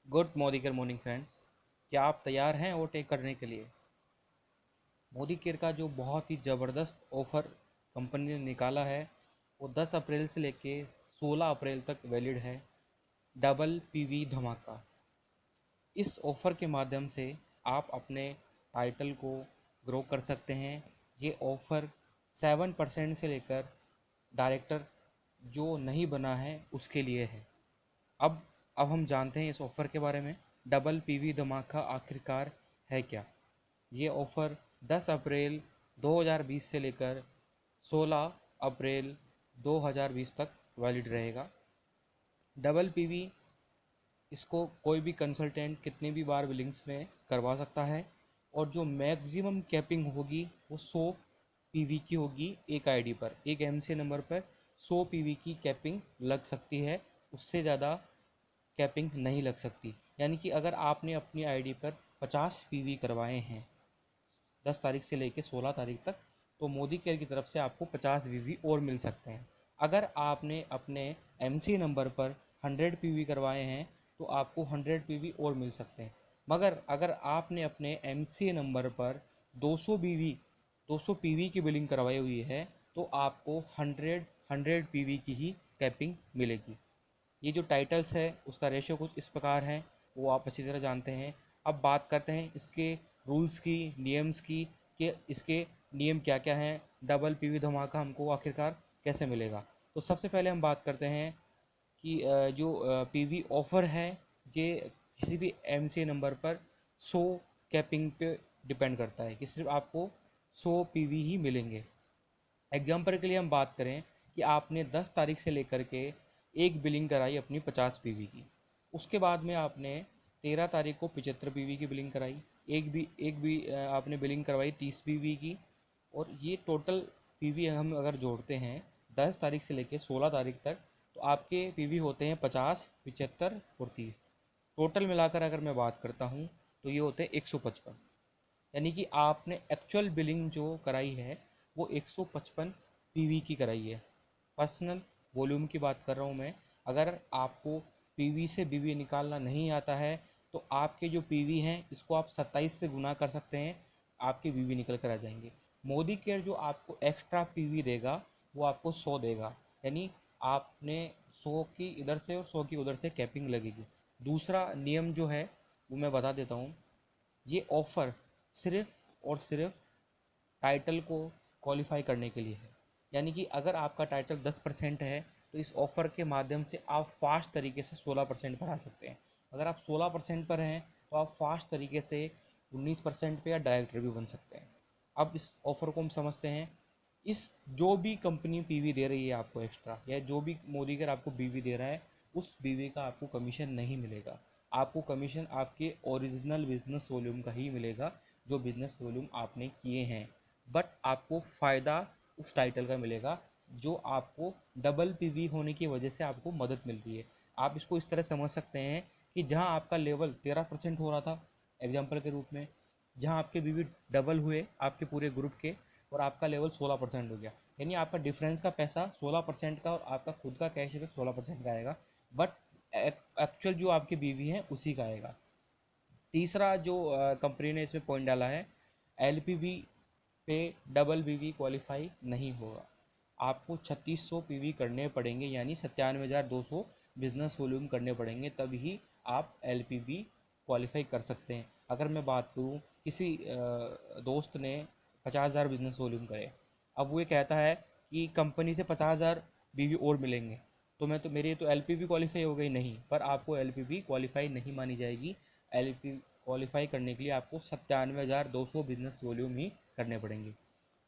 Good morning friends. क्या आप तैयार हैं ओवरटेक करने के लिए? मोदी केयर का जो बहुत ही ज़बरदस्त ऑफ़र कंपनी ने निकाला है वो 10 अप्रैल से लेके 16 अप्रैल तक वैलिड है। डबल पीवी धमाका। इस ऑफ़र के माध्यम से आप अपने टाइटल को ग्रो कर सकते हैं। ये ऑफ़र 7% से लेकर डायरेक्टर जो नहीं बना है उसके लिए है। अब अब हम जानते हैं इस ऑफ़र के बारे में। डबल पीवी धमाका आखिरकार है क्या? ये ऑफ़र 10 अप्रैल 2020 से लेकर 16 अप्रैल 2020 तक वैलिड रहेगा। डबल पीवी इसको कोई भी कंसल्टेंट कितनी भी बार बिलिंग्स में करवा सकता है और जो मैक्सिमम कैपिंग होगी वो 100 पीवी की होगी। एक आईडी पर, एक एमसी नंबर पर 100 पीवी की कैपिंग लग सकती है। उससे ज़्यादा कैपिंग नहीं लग सकती। यानी कि अगर आपने अपनी आईडी पर 50 पीवी करवाए हैं 10 तारीख से लेकर 16 तारीख तक, तो मोदी केयर की तरफ से आपको 50 पीवी और मिल सकते हैं। अगर आपने अपने एमसी नंबर पर 100 पीवी करवाए हैं तो आपको 100 पीवी और मिल सकते हैं। मगर अगर आपने अपने एमसी नंबर पर 200 पीवी 200 पीवी की बिलिंग करवाई हुई है तो आपको 100 पीवी की ही कैपिंग मिलेगी। ये जो टाइटल्स है उसका रेशियो कुछ इस प्रकार है, वो आप अच्छी तरह जानते हैं। अब बात करते हैं इसके रूल्स की, नियम्स की, कि इसके नियम क्या क्या हैं, डबल पीवी धमाका हमको आखिरकार कैसे मिलेगा। तो सबसे पहले हम बात करते हैं कि जो पीवी ऑफ़र है ये किसी भी एमसीए नंबर पर 100 कैपिंग पे डिपेंड करता है कि सिर्फ आपको 100 पीवी ही मिलेंगे। एग्जाम्पल के लिए हम बात करें कि आपने 10 तारीख से लेकर के एक बिलिंग कराई अपनी 50 पीवी की। उसके बाद में आपने 13 तारीख को 75 पीवी की बिलिंग कराई। एक भी आपने बिलिंग करवाई 30 पीवी की। और ये टोटल पीवी हम अगर जोड़ते हैं 10 तारीख से लेकर 16 तारीख तक, तो आपके पीवी होते हैं 50, 75 और 30। टोटल मिलाकर अगर मैं बात करता हूँ तो ये होते हैं 155। यानी कि आपने एक्चुअल बिलिंग जो कराई है वो 155 पीवी की कराई है। पर्सनल वॉल्यूम की बात कर रहा हूँ मैं। अगर आपको पीवी से बीवी निकालना नहीं आता है तो आपके जो पीवी हैं इसको आप 27 से गुना कर सकते हैं, आपके पीवी निकल कर आ जाएंगे। मोदी केयर जो आपको एक्स्ट्रा पीवी देगा वो आपको 100 देगा। यानी आपने 100 की इधर से और 100 की उधर से कैपिंग लगेगी। दूसरा नियम जो है वो मैं बता देता हूँ। ये ऑफ़र सिर्फ़ और सिर्फ टाइटल को क्वालिफाई करने के लिए है। यानी कि अगर आपका टाइटल 10% है तो इस ऑफ़र के माध्यम से आप फास्ट तरीके से 16% पर आ सकते हैं। अगर आप 16% पर हैं तो आप फास्ट तरीके से 19% पे या डायरेक्टर भी बन सकते हैं। अब इस ऑफ़र को हम समझते हैं। इस जो भी कंपनी पीवी दे रही है आपको एक्स्ट्रा, या जो भी मोदी अगर आपको बीवी दे रहा है, उस बीवी का आपको कमीशन नहीं मिलेगा। आपको कमीशन आपके ओरिजिनल बिजनेस वॉल्यूम का ही मिलेगा, जो बिजनेस वॉल्यूम आपने किए हैं। बट आपको फ़ायदा उस टाइटल का मिलेगा जो आपको डबल पीवी होने की वजह से आपको मदद मिल रही है। आप इसको इस तरह समझ सकते हैं कि जहां आपका लेवल 13% हो रहा था एग्जाम्पल के रूप में, जहां आपके पीवी डबल हुए आपके पूरे ग्रुप के और आपका लेवल 16% हो गया। यानी आपका डिफरेंस का पैसा 16% का और आपका खुद का कैश 16% का आएगा। बट एक्चुअल जो आपके बीवी हैं उसी का आएगा। तीसरा जो कंपनी ने इसमें पॉइंट डाला है, एलपीवी पे डबल पीवी क्वालिफाई नहीं होगा। आपको 3600 पीवी करने पड़ेंगे, यानी 97,200 बिजनेस वॉल्यूम करने पड़ेंगे, तभी आप एलपीवी क्वालिफाई कर सकते हैं। अगर मैं बात करूँ किसी दोस्त ने 50,000 बिजनेस वॉल्यूम करे, अब वो ये कहता है कि कंपनी से 50,000 बीवी और मिलेंगे, तो मैं तो मेरी तो एलपीवी क्वालिफाई हो गई नहीं, पर आपको एलपीवी क्वालिफाई नहीं मानी जाएगी। एलपी क्वालिफाई करने के लिए आपको 97,200 बिजनेस वॉल्यूम ही करने पड़ेंगे।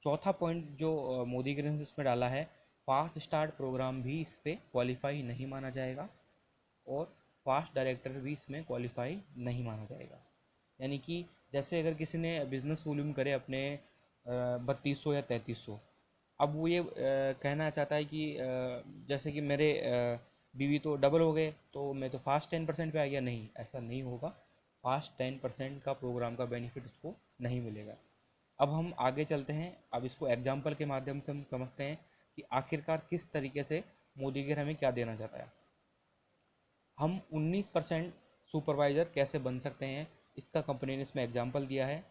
चौथा पॉइंट जो मोदी ने इसमें डाला है, फास्ट स्टार्ट प्रोग्राम भी इस पर क्वालिफाई नहीं माना जाएगा और फास्ट डायरेक्टर भी इसमें क्वालिफाई नहीं माना जाएगा। यानी कि जैसे अगर किसी ने बिज़नेस वॉल्यूम करे अपने 3200 या 3300, अब वो ये कहना चाहता है कि जैसे कि मेरे बीवी तो डबल हो गए तो मैं तो फास्ट 10% पे आ गया। नहीं, ऐसा नहीं होगा। फास्ट 10% का प्रोग्राम का बेनिफिट उसको नहीं मिलेगा। अब हम आगे चलते हैं। अब इसको एग्जाम्पल के माध्यम से हम समझते हैं कि आखिरकार किस तरीके से मोदी गिर हमें क्या देना चाहता है। हम 19% सुपरवाइज़र कैसे बन सकते हैं, इसका कंपनी ने इसमें एग्जाम्पल दिया है।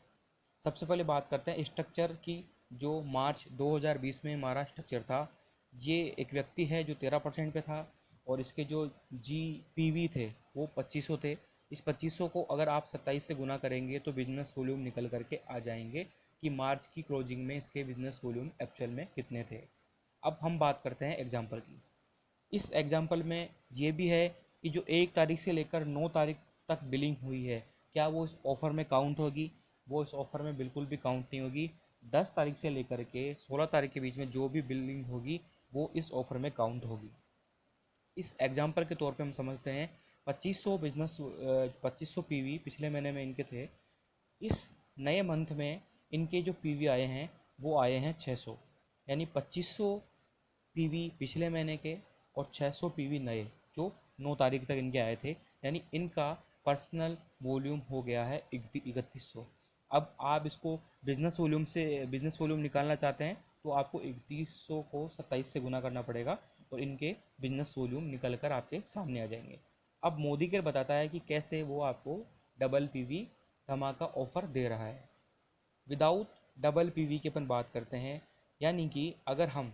सबसे पहले बात करते हैं स्ट्रक्चर की। जो मार्च 2020 में हमारा स्ट्रक्चर था, ये एक व्यक्ति है जो 13% पे था, और इसके जो GPV थे वो 2500 थे। इस 2500 को अगर आप 27 से गुना करेंगे तो बिजनेस वॉल्यूम निकल करके आ जाएंगे कि मार्च की क्लोजिंग में इसके बिजनेस वॉल्यूम एक्चुअल में कितने थे। अब हम बात करते हैं एग्जाम्पल की। इस एग्जाम्पल में ये भी है कि जो 1 तारीख से लेकर 9 तारीख तक बिलिंग हुई है, क्या वो इस ऑफ़र में काउंट होगी? वो इस ऑफ़र में बिल्कुल भी काउंट नहीं होगी। 10 तारीख से लेकर के 16 तारीख के बीच में जो भी बिलिंग होगी वो इस ऑफ़र में काउंट होगी। इस एग्जाम्पल के तौर पे हम समझते हैं 2500 PV पिछले महीने में इनके थे। इस नए मंथ में इनके जो PV आए हैं वो आए हैं 600, यानी 2500 PV पिछले महीने के और 600 PV नए जो 9 तारीख तक इनके आए थे, यानी इनका पर्सनल वॉल्यूम हो गया है 3100। अब आप इसको बिजनेस वॉल्यूम निकालना चाहते हैं तो आपको 3100 को 27 से गुना करना पड़ेगा और इनके बिजनेस वॉल्यूम निकल कर आपके सामने आ जाएंगे। अब मोदी केयर बताता है कि कैसे वो आपको डबल PV धमाका ऑफर दे रहा है। विदाउट डबल PV की अपन बात करते हैं, यानी कि अगर हम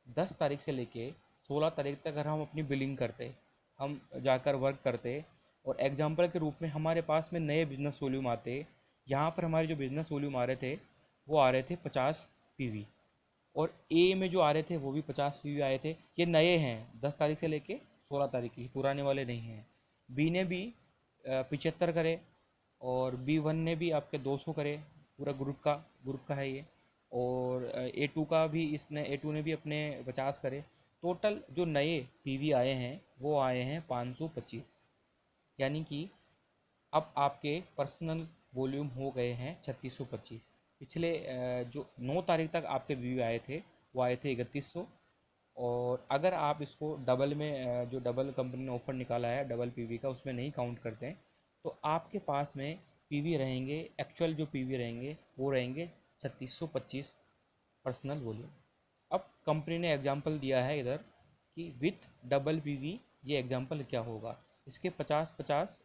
10 तारीख से लेके 16 तारीख तक अगर हम अपनी बिलिंग करते, हम जाकर वर्क करते और एग्जाम्पल के रूप में हमारे पास में नए बिजनेस वॉल्यूम आते। यहाँ पर हमारे जो बिजनेस वॉल्यूम आ रहे थे वो आ रहे थे 50 PV, और ए में जो आ रहे थे वो भी 50 PV आए थे। ये नए हैं 10 तारीख से लेके 16 तारीख की, पुराने वाले नहीं हैं। बी ने भी 75 करे, और B1 ने भी आपके 200 करे, पूरा ग्रुप का है ये। और A2 का भी इसने A2 ने भी अपने 50 करे। टोटल जो नए PV आए हैं वो आए हैं 525, यानी कि अब आपके पर्सनल वॉल्यूम हो गए हैं 3625। पिछले जो 9 तारीख तक आपके PV आए थे वो आए थे 3100, और अगर आप इसको डबल में जो डबल कंपनी ने ऑफ़र निकाला है डबल PV का उसमें नहीं काउंट करते हैं तो आपके पास में PV रहेंगे, एक्चुअल जो PV रहेंगे वो रहेंगे 3625 पर्सनल वॉल्यूम। अब कंपनी ने एग्जांपल दिया है इधर कि विथ डबल PV ये एग्जांपल क्या होगा। इसके 50-50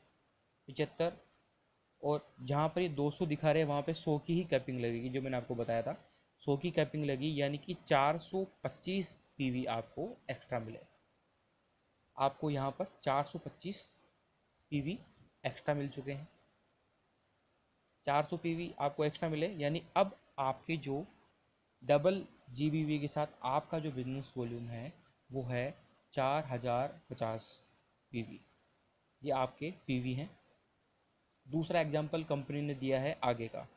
75, और जहाँ पर ये 200 दिखा रहे हैं वहाँ पे 100 की ही कैपिंग लगेगी, जो मैंने आपको बताया था 100 की कैपिंग लगी, यानी कि 425 PV आपको एक्स्ट्रा मिले। आपको यहाँ पर 425 PV एक्स्ट्रा मिल चुके हैं। 400 PV आपको एक्स्ट्रा मिले, यानी अब आपके जो डबल GBV के साथ आपका जो बिजनेस वॉल्यूम है वो है 4050 PV। ये आपके PV हैं। दूसरा एग्जाम्पल कंपनी ने दिया है आगे का,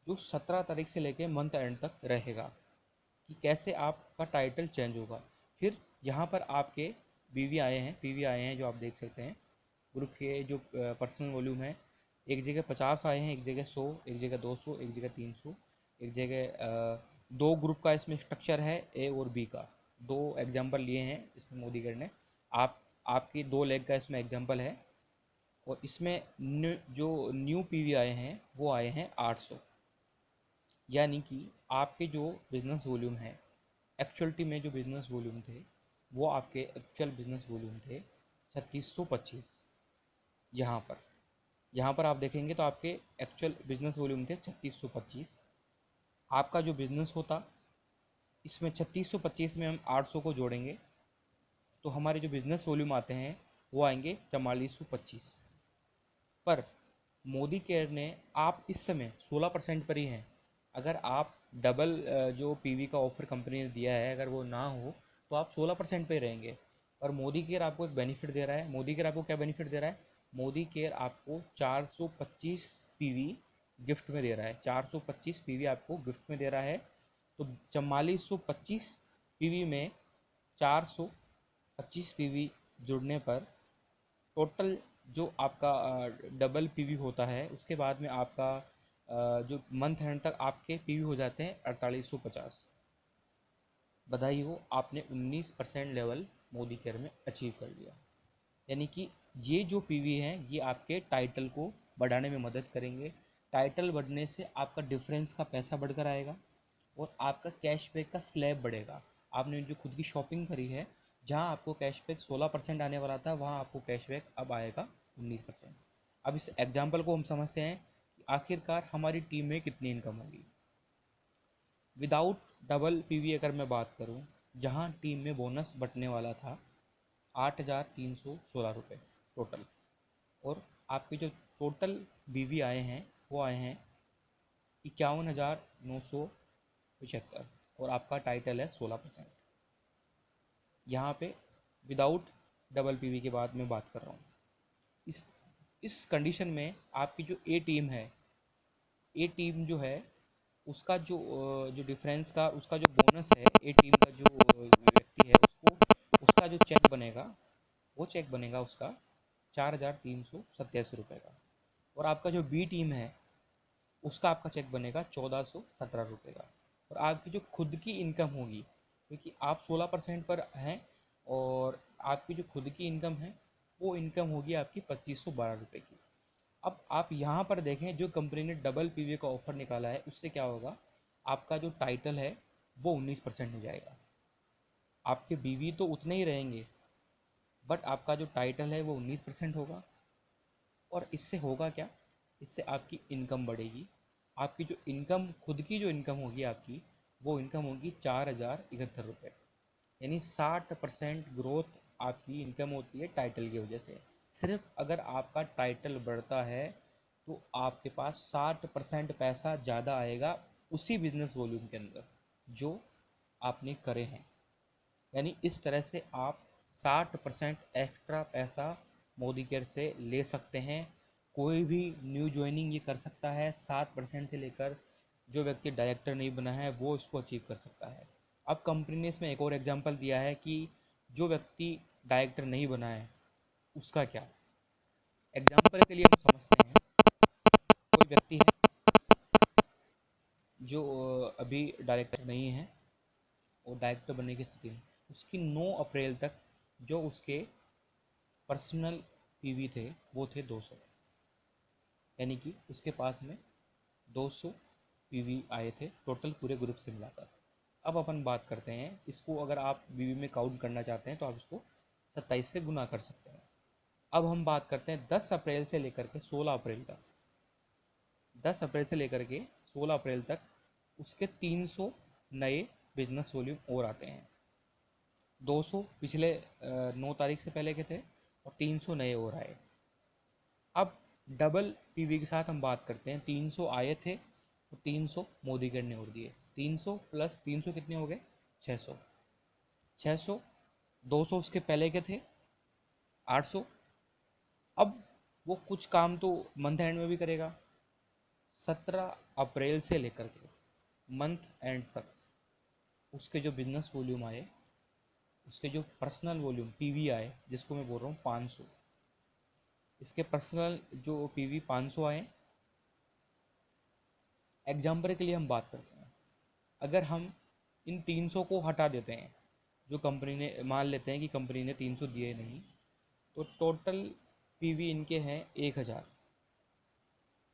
जो 17 तारीख से लेके मंथ एंड तक रहेगा, कि कैसे आपका टाइटल चेंज होगा। फिर यहाँ पर आपके PV आए हैं जो आप देख सकते हैं। ग्रुप के जो पर्सनल वॉल्यूम है, एक जगह 50 आए हैं, एक जगह 100, एक जगह 200, एक जगह 300, एक जगह दो ग्रुप का इसमें स्ट्रक्चर है A और B का। दो एग्जाम्पल लिए हैं इसमें मोदी गढ़ ने। आपकी 2 लेग का इसमें एग्जाम्पल है, और इसमें जो न्यू PV आए हैं वो आए हैं 800, यानी कि आपके जो बिज़नेस वॉल्यूम है एक्चुअलिटी में जो बिज़नेस वॉल्यूम थे वो आपके एक्चुअल बिज़नेस वॉल्यूम थे 3625। यहाँ पर आप देखेंगे तो आपके एक्चुअल बिज़नेस वॉल्यूम थे 3625। आपका जो बिज़नेस होता, इसमें 3625 में हम 800 को जोड़ेंगे तो हमारे जो बिज़नेस वॉल्यूम आते हैं वो आएंगे 4425। पर मोदी केयर ने, आप इस समय 16% पर ही हैं। अगर आप डबल जो PV का ऑफर कंपनी ने दिया है अगर वो ना हो तो आप 16% पे रहेंगे। और मोदी केयर आपको एक बेनिफिट दे रहा है। मोदी केयर आपको क्या बेनिफिट दे रहा है? मोदी केयर आपको 425 PV गिफ्ट में दे रहा है। 425 PV आपको गिफ्ट में दे रहा है। तो 4425 PV में 425 PV जुड़ने पर टोटल जो आपका डबल PV होता है उसके बाद में आपका जो मंथ एंड तक आपके PV हो जाते हैं 4850। बधाई हो, आपने 19% लेवल मोदी केयर में अचीव कर लिया। यानी कि ये जो PV हैं ये आपके टाइटल को बढ़ाने में मदद करेंगे। टाइटल बढ़ने से आपका डिफरेंस का पैसा बढ़कर आएगा और आपका कैशबैक का स्लैब बढ़ेगा। आपने जो खुद की शॉपिंग करी है, जहां आपको कैशबैक 16% आने वाला था वहां आपको कैशबैक अब आएगा 19%। अब इस एग्जाम्पल को हम समझते हैं कि आखिरकार हमारी टीम में कितनी इनकम होगी। विदाउट डबल पीवी अगर मैं बात करूं, जहां टीम में बोनस बटने वाला था 8,316 रुपये टोटल, और आपके जो टोटल बीवी आए हैं वो आए हैं 51,975, और आपका टाइटल है 16%। यहाँ पे विदाउट डबल पीवी के बाद मैं बात कर रहा हूँ। इस कंडीशन में आपकी जो ए टीम है, ए टीम जो है उसका जो डिफरेंस का उसका जो बोनस है, ए टीम का जो व्यक्ति है उसको उसका जो चेक बनेगा, वो चेक बनेगा उसका 4,387 रुपये का। और आपका जो बी टीम है उसका आपका चेक बनेगा 1,417 रुपये का। और आपकी जो खुद की इनकम होगी, क्योंकि आप 16% पर हैं, और आपकी जो खुद की इनकम है वो इनकम होगी आपकी 2,512 रुपये की। अब आप यहाँ पर देखें, जो कंपनी ने डबल पीवी का ऑफ़र निकाला है उससे क्या होगा, आपका जो टाइटल है वो 19% हो जाएगा। आपके बीवी तो उतने ही रहेंगे, बट आपका जो टाइटल है वो 19% होगा। और इससे होगा क्या, इससे आपकी इनकम बढ़ेगी। आपकी जो इनकम, खुद की जो इनकम होगी आपकी, वो इनकम होगी 4,071 रुपये, यानी 60% ग्रोथ आपकी इनकम होती है टाइटल की वजह से। सिर्फ अगर आपका टाइटल बढ़ता है तो आपके पास 60% पैसा ज़्यादा आएगा उसी बिजनेस वॉल्यूम के अंदर जो आपने करे हैं। यानी इस तरह से आप 60% एक्स्ट्रा पैसा मोदी केयर से ले सकते हैं। कोई भी न्यू ज्वाइनिंग ये कर सकता है। 7% से लेकर जो व्यक्ति डायरेक्टर नहीं बना है वो इसको अचीव कर सकता है। अब कंपनी ने इसमें एक और एग्जांपल दिया है कि जो व्यक्ति डायरेक्टर नहीं बना है उसका क्या। एग्जांपल के लिए हम समझते हैं, कोई व्यक्ति है जो अभी डायरेक्टर नहीं है और डायरेक्टर बनने की स्थिति में, उसकी 9 अप्रैल तक जो उसके पर्सनल पीवी थे वो थे 200, यानी कि उसके पास में 200 पीवी आए थे टोटल पूरे ग्रुप से मिलाकर। अब अपन बात करते हैं इसको, अगर आप बीवी में काउंट करना चाहते हैं तो आप इसको 27 से गुना कर सकते हैं। अब हम बात करते हैं 10 अप्रैल से लेकर के 16 अप्रैल तक। 10 अप्रैल से लेकर के 16 अप्रैल तक उसके 300 नए बिजनेस वॉल्यूम और आते हैं। 200 पिछले 9 तारीख से पहले के थे और 300 नए और आए। अब डबल पीवी के साथ हम बात करते हैं, 300 आए थे तो 300 मोदी केयर ने और दिए। 300 प्लस 300 कितने हो गए, 600। 600, 200 उसके पहले के थे 800। अब वो कुछ काम तो मंथ एंड में भी करेगा। 17 अप्रैल से लेकर के मंथ एंड तक उसके जो बिजनेस वॉल्यूम आए, उसके जो पर्सनल वॉल्यूम पीवी आए, जिसको मैं बोल रहा हूँ 500, इसके पर्सनल जो पीवी 500 आए। एग्जाम्पल के लिए हम बात करते हैं, अगर हम इन 300 को हटा देते हैं, जो कंपनी ने, मान लेते हैं कि कंपनी ने 300 दिए नहीं, तो टोटल पीवी इनके हैं 1,000,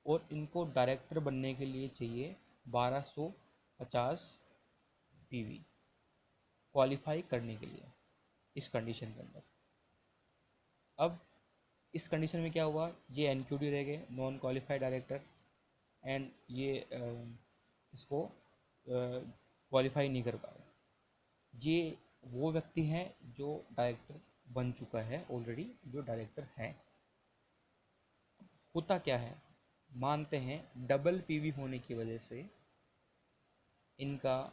और इनको डायरेक्टर बनने के लिए चाहिए 1250 पीवी क्वालिफाई करने के लिए इस कंडीशन के अंदर। अब इस कंडीशन में क्या हुआ, ये एनक्यूडी रह गए, नॉन क्वालिफाइड डायरेक्टर, एंड ये इसको क्वालिफाई नहीं कर पाए। ये वो व्यक्ति हैं जो डायरेक्टर बन चुका है ऑलरेडी, जो डायरेक्टर है। होता क्या है, मानते हैं डबल पीवी होने की वजह से इनका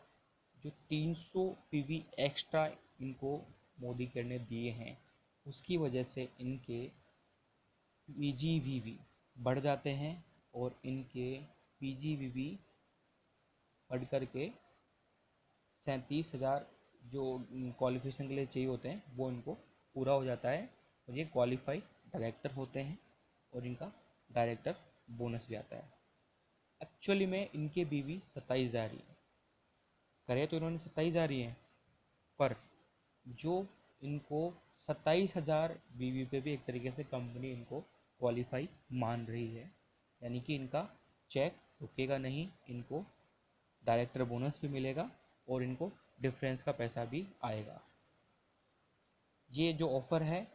जो 300 पीवी एक्स्ट्रा इनको मोदी केयर ने दिए हैं, उसकी वजह से इनके पीजीवीवी बढ़ जाते हैं, और इनके पीजीवीवी बढ़ कर के 37,000 जो क्वालिफिकेशन के लिए चाहिए होते हैं वो इनको पूरा हो जाता है, और ये क्वालिफाई डायरेक्टर होते हैं, और इनका डायरेक्टर बोनस भी आता है। एक्चुअली में इनके बीवी 27 जा रही है, करे तो इन्होंने 27 जा रही है, पर जो इनको 27,000 बीवी पे भी एक तरीके से कंपनी इनको क्वालिफाई मान रही है, यानी कि इनका चेक रुकेगा नहीं, इनको डायरेक्टर बोनस भी मिलेगा और इनको डिफरेंस का पैसा भी आएगा। ये जो ऑफ़र है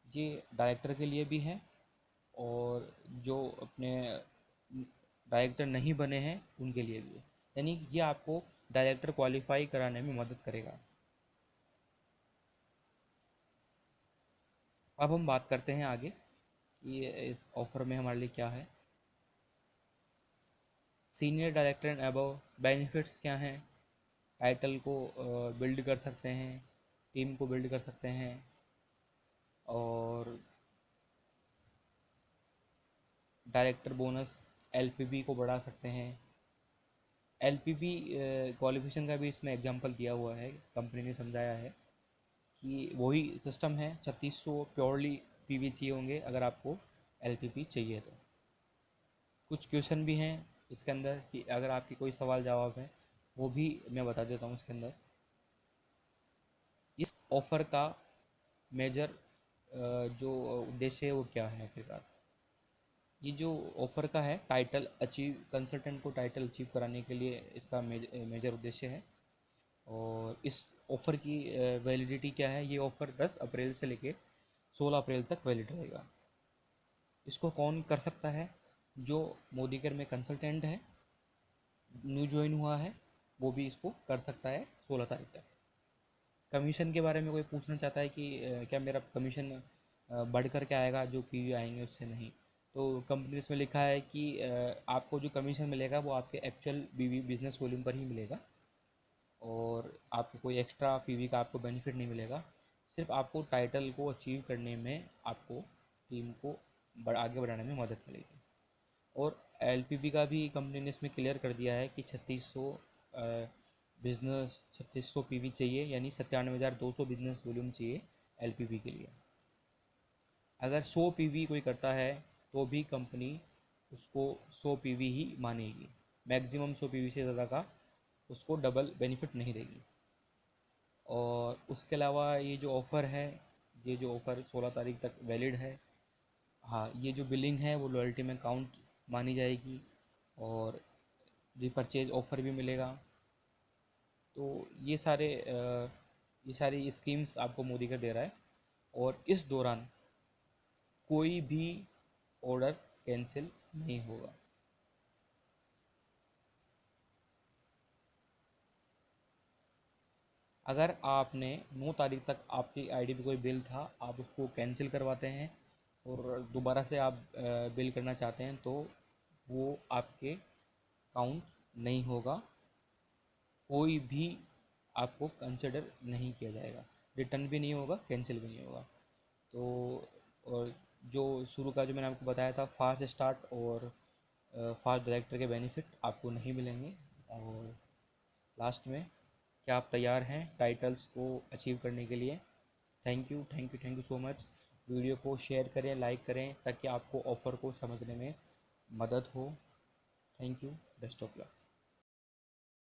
ये डायरेक्टर के लिए भी है और जो अपने डायरेक्टर नहीं बने हैं उनके लिए भी है। यानी ये आपको डायरेक्टर क्वालिफाई कराने में मदद करेगा। अब हम बात करते हैं आगे कि इस ऑफ़र में हमारे लिए क्या है। Senior director and above benefits क्या हैं। टाइटल को बिल्ड कर सकते हैं, टीम को बिल्ड कर सकते हैं, और डायरेक्टर बोनस एलपीबी को बढ़ा सकते हैं। एलपीबी क्वालिफिकेशन का भी इसमें एग्जांपल दिया हुआ है, कंपनी ने समझाया है कि वही सिस्टम है। 3600 प्योरली पीवी चाहिए होंगे अगर आपको एलपीबी चाहिए तो। कुछ क्वेश्चन भी हैं इसके अंदर कि अगर आपकी कोई सवाल जवाब है वो भी मैं बता देता हूँ इसके अंदर। इस ऑफ़र का मेजर जो उद्देश्य है वो क्या है आखिरकार। ये जो ऑफ़र का है, टाइटल अचीव, कंसल्टेंट को टाइटल अचीव कराने के लिए इसका मेजर उद्देश्य है। और इस ऑफ़र की वैलिडिटी क्या है, ये ऑफ़र 10 अप्रैल से लेके 16 अप्रैल तक वैलिड रहेगा। इसको कौन कर सकता है? जो मोदी केयर में कंसल्टेंट है, न्यू ज्वाइन हुआ है, वो भी इसको कर सकता है 16 तारीख तक। कमीशन के बारे में कोई पूछना चाहता है कि क्या मेरा कमीशन बढ़ कर के आएगा जो पीवी आएंगे उससे? नहीं। तो कंपनी इसमें लिखा है कि आपको जो कमीशन मिलेगा वो आपके एक्चुअल बीवी बिजनेस वॉल्यूम पर ही मिलेगा, और आपको कोई एक्स्ट्रा पीवी का आपको बेनिफिट नहीं मिलेगा। सिर्फ आपको टाइटल को अचीव करने में आपको टीम को आगे बढ़ाने में मदद मिलेगी। और एलपीबी का भी कंपनी ने इसमें क्लियर कर दिया है कि 3600 बिजनेस 3600 पीवी चाहिए, यानी 97,200 बिजनेस वॉल्यूम चाहिए एलपीबी के लिए। अगर 100 पीवी कोई करता है तो भी कंपनी उसको 100 पीवी ही मानेगी। मैक्सिमम 100 पीवी से ज़्यादा का उसको डबल बेनिफिट नहीं देगी। और उसके अलावा ये जो ऑफ़र है, ये जो ऑफ़र 16 तारीख तक वैलिड है। हाँ, ये जो बिलिंग है वो लॉयल्टी में काउंट मानी जाएगी, और रिपरचेज ऑफ़र भी मिलेगा। तो ये सारी स्कीम्स आपको मोदी का दे रहा है, और इस दौरान कोई भी ऑर्डर कैंसिल नहीं होगा। अगर आपने 9 तारीख तक आपकी आईडी पे कोई बिल था, आप उसको कैंसिल करवाते हैं और दोबारा से आप बिल करना चाहते हैं, तो वो आपके काउंट नहीं होगा। कोई भी आपको कंसिडर नहीं किया जाएगा, रिटर्न भी नहीं होगा, कैंसिल भी नहीं होगा। तो और जो शुरू का जो मैंने आपको बताया था, फास्ट स्टार्ट और फास्ट डायरेक्टर के बेनिफिट आपको नहीं मिलेंगे। और लास्ट में, क्या आप तैयार हैं टाइटल्स को अचीव करने के लिए? Thank you, thank you, thank you so much. Video को शेयर करें, लाइक करें, ताकि आपको ऑफ़र को समझने में मदद हो। Thank you, best of luck.